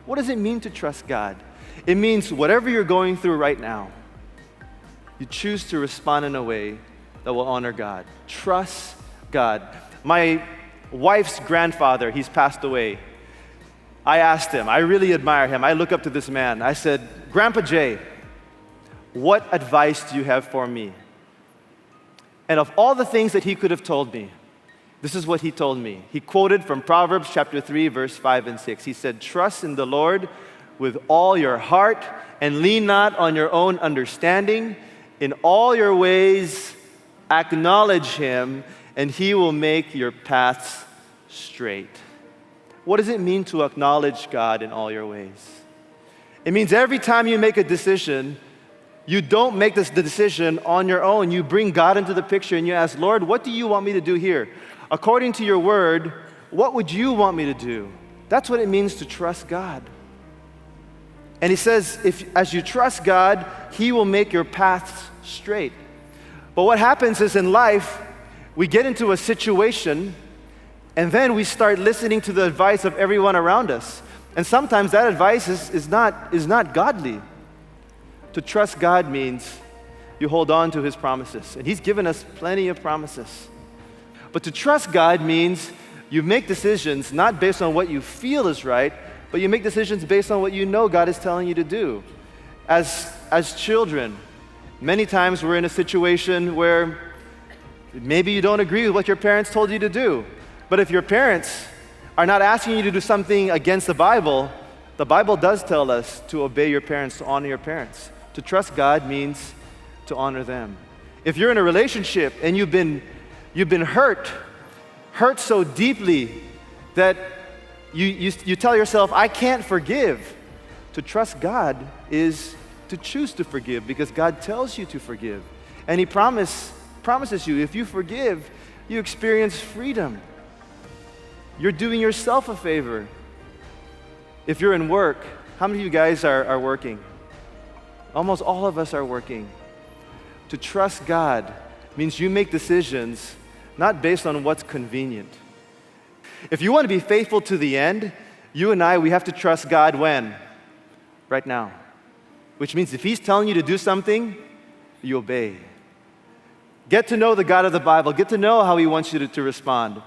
What does it mean to trust God? It means whatever you're going through right now, you choose to respond in a way that will honor God. Trust God. My wife's grandfather, he's passed away. I asked him, I really admire him. I look up to this man. I said, Grandpa Jay, what advice do you have for me? And of all the things that he could have told me, this is what he told me. He quoted from Proverbs chapter 3, verse 5 and 6. He said, trust in the Lord with all your heart and lean not on your own understanding. In all your ways, acknowledge him, and he will make your paths straight. What does it mean to acknowledge God in all your ways? It means every time you make a decision, you don't make the decision on your own. You bring God into the picture and you ask, Lord, what do you want me to do here? According to your word, what would you want me to do? That's what it means to trust God. And he says, as you trust God, he will make your paths straight. But what happens is in life, we get into a situation and then we start listening to the advice of everyone around us. And sometimes that advice is not godly. To trust God means you hold on to his promises. And he's given us plenty of promises. But to trust God means you make decisions not based on what you feel is right, but you make decisions based on what you know God is telling you to do. As children, many times we're in a situation where maybe you don't agree with what your parents told you to do. But if your parents are not asking you to do something against the Bible does tell us to obey your parents, to honor your parents. To trust God means to honor them. If you're in a relationship and you've been hurt so deeply that you tell yourself, I can't forgive. To trust God is to choose to forgive because God tells you to forgive. And he promises you, if you forgive, you experience freedom. You're doing yourself a favor. If you're in work, how many of you guys are working? Almost all of us are working. To trust God means you make decisions not based on what's convenient. If you want to be faithful to the end, you and I, we have to trust God when? Right now. Which means if he's telling you to do something, you obey. Get to know the God of the Bible. Get to know how he wants you to respond.